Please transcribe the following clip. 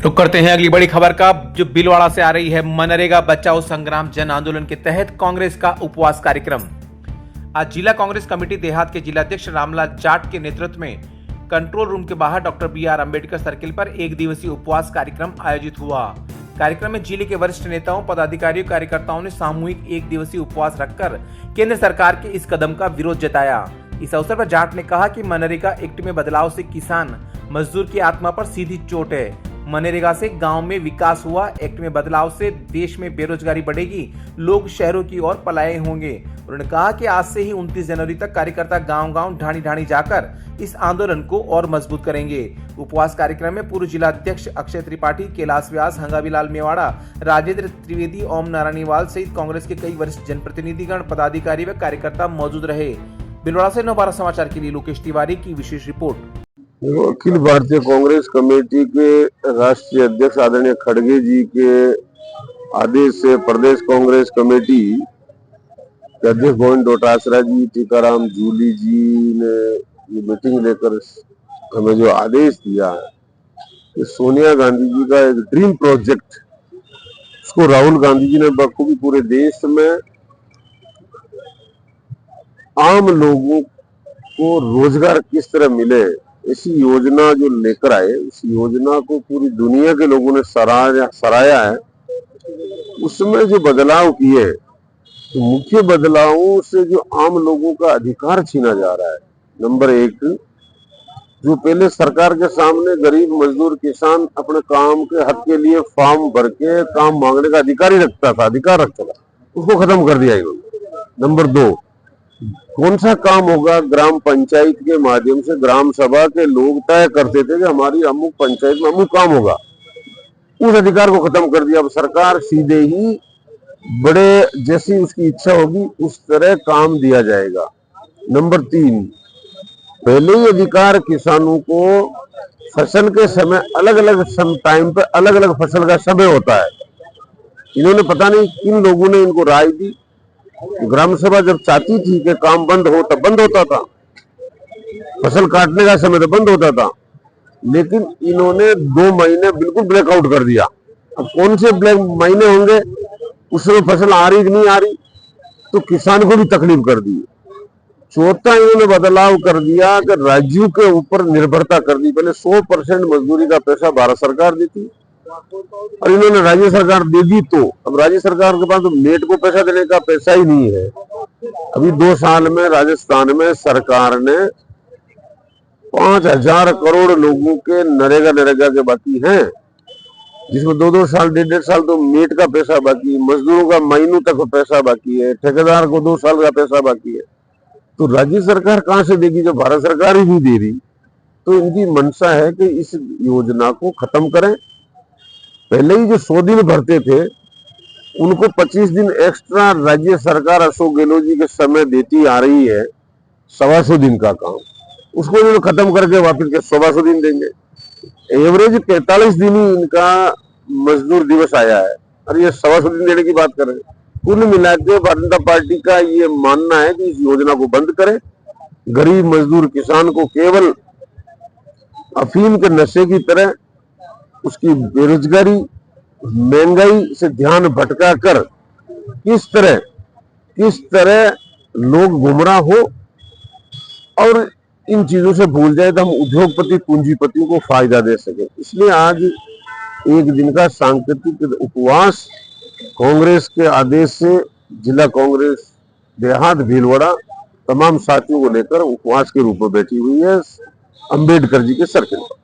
रुक करते हैं अगली बड़ी खबर का, जो भीलवाड़ा से आ रही है। मनरेगा बचाओ संग्राम जन आंदोलन के तहत कांग्रेस का उपवास कार्यक्रम। आज जिला कांग्रेस कमेटी देहात के जिलाध्यक्ष रामलाल जाट के नेतृत्व में कंट्रोल रूम के बाहर डॉक्टर बी.आर. अम्बेडकर सर्किल पर एक दिवसीय उपवास कार्यक्रम आयोजित हुआ। कार्यक्रम में जिले के वरिष्ठ नेताओं, पदाधिकारियों, कार्यकर्ताओं ने सामूहिक एक दिवसीय उपवास रखकर केंद्र सरकार के इस कदम का विरोध जताया। इस अवसर पर जाट ने कहा कि मनरेगा एक्ट में बदलाव से किसान मजदूर की आत्मा पर सीधी चोट है। मनरेगा से गांव में विकास हुआ, एक्ट में बदलाव से देश में बेरोजगारी बढ़ेगी, लोग शहरों की ओर पलायन होंगे। उन्होंने कहा कि आज से ही 29 जनवरी तक कार्यकर्ता गांव-गांव, ढाणी-ढाणी जाकर इस आंदोलन को और मजबूत करेंगे। उपवास कार्यक्रम में पूर्व जिलाध्यक्ष अक्षय त्रिपाठी, कैलाश व्यास, हंगाबीलाल मेवाड़ा, राजेंद्र त्रिवेदी, ओम नारायणवाल सहित कांग्रेस के कई वरिष्ठ जनप्रतिनिधिगण, पदाधिकारी व कार्यकर्ता मौजूद रहे। भीलवाड़ा से नवभारत समाचार के लिए लोकेश तिवारी की विशेष रिपोर्ट। अखिल भारतीय कांग्रेस कमेटी के राष्ट्रीय अध्यक्ष आदरणीय खड़गे जी के आदेश से प्रदेश कांग्रेस कमेटी के अध्यक्ष गोविंद डोटासरा जी, टीकाराम जूली जी ने ये मीटिंग लेकर हमें जो आदेश दिया है कि सोनिया गांधी जी का एक ड्रीम प्रोजेक्ट, उसको राहुल गांधी जी ने बखूबी पूरे देश में आम लोगों को रोजगार किस तरह मिले, ऐसी योजना जो लेकर आए, उस योजना को पूरी दुनिया के लोगों ने सराहया है। उसमें जो बदलाव किए, तो मुख्य बदलावों से जो आम लोगों का अधिकार छीना जा रहा है। नंबर एक, जो पहले सरकार के सामने गरीब मजदूर किसान अपने काम के हक के लिए फॉर्म भर के काम मांगने का अधिकार रखता था, उसको खत्म कर दिया इन्होंने। नंबर दो, कौन सा काम होगा, ग्राम पंचायत के माध्यम से ग्राम सभा के लोग तय करते थे कि हमारी अमुक पंचायत में अमुक काम होगा, उस अधिकार को खत्म कर दिया। अब सरकार सीधे ही बड़े जैसी उसकी इच्छा होगी उस तरह काम दिया जाएगा। नंबर तीन, पहले ही अधिकार किसानों को फसल के समय अलग अलग टाइम पे अलग अलग फसल का समय होता है। इन्होंने पता नहीं किन लोगों ने इनको राय दी, ग्राम सभा जब चाहती थी कि काम बंद हो तब बंद होता था, फसल काटने का समय तो बंद होता था, लेकिन इन्होंने 2 महीने बिल्कुल ब्लैकआउट कर दिया। अब कौन से महीने होंगे, उसमें फसल आ रही कि नहीं आ रही, तो किसान को भी तकलीफ कर दी। चौथा, इन्होंने बदलाव कर दिया कि राज्यों के ऊपर निर्भरता कर दी। पहले 100% मजदूरी का पैसा भारत सरकार देती, और इन्होंने राज्य सरकार दे दी, तो अब राज्य सरकार के पास तो मेट को पैसा देने का पैसा ही नहीं है। अभी 2 साल में राजस्थान में सरकार ने 5000 करोड़ लोगों के नरेगा के बाकी हैं, जिसमें 2-2 साल, 1.5 साल तो मेट का पैसा बाकी, मजदूरों का महीनों तक पैसा बाकी है, ठेकेदार को 2 साल का पैसा बाकी है। तो राज्य सरकार कहां से देगी जब भारत सरकार ही नहीं दे रही। तो इनकी मंशा है कि इस योजना को खत्म करें। पहले ही जो 100 दिन भरते थे, उनको 25 दिन एक्स्ट्रा राज्य सरकार अशोक गहलोत जी के समय देती आ रही है, 125 दिन का काम, उसको इन्होंने खत्म करके वापस के 125 दिन देंगे। एवरेज 45 दिन ही इनका मजदूर दिवस आया है, और ये 125 दिन देने की बात कर रहे हैं। कुल मिला के भारतीय जनता पार्टी का ये मानना है कि इस योजना को बंद करें, गरीब मजदूर किसान को केवल अफीम के नशे की तरह उसकी बेरोजगारी, महंगाई से ध्यान भटका कर किस तरह लोग गुमराह हो और इन चीजों से भूल जाए, तो हम उद्योगपति पूंजीपतियों को फायदा दे सके। इसलिए आज एक दिन का सांकेतिक उपवास कांग्रेस के आदेश से जिला कांग्रेस देहात भीलवाड़ा तमाम साथियों को लेकर उपवास के रूप में बैठी हुई है अम्बेडकर जी के सर्किल पर।